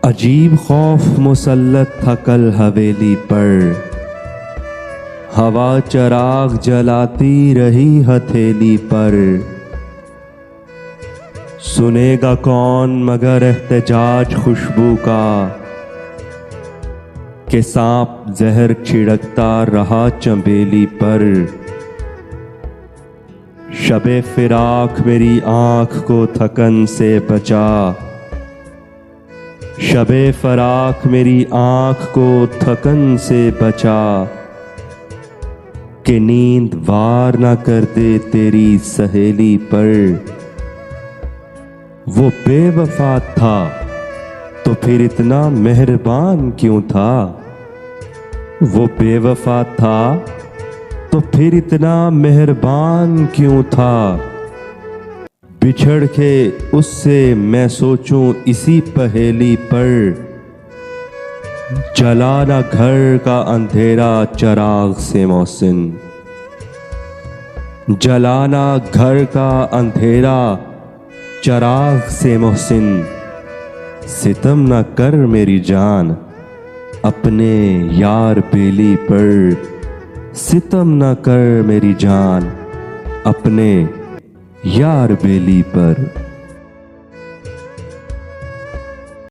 अजीब खौफ मुसल्लत था कल हवेली पर, हवा चराग जलाती रही हथेली पर। सुनेगा कौन मगर एहतजाज खुशबू का, कि सांप जहर छिड़कता रहा चंबेली पर। शबे फिराक मेरी आंख को थकन से बचा, शबे फराक मेरी आंख को थकन से बचा। कि नींद वार ना कर दे तेरी सहेली पर। वो बेवफा था तो फिर इतना मेहरबान क्यों था। वो बेवफा था तो फिर इतना मेहरबान क्यों था। बिछड़ के उससे मैं सोचूं इसी पहेली पर। जलाना घर का अंधेरा चिराग से मोहसिन, जलाना घर का अंधेरा चिराग से मोहसिन। सितम न कर मेरी जान अपने यार बेली पर। सितम न कर मेरी जान अपने यार बेली पर।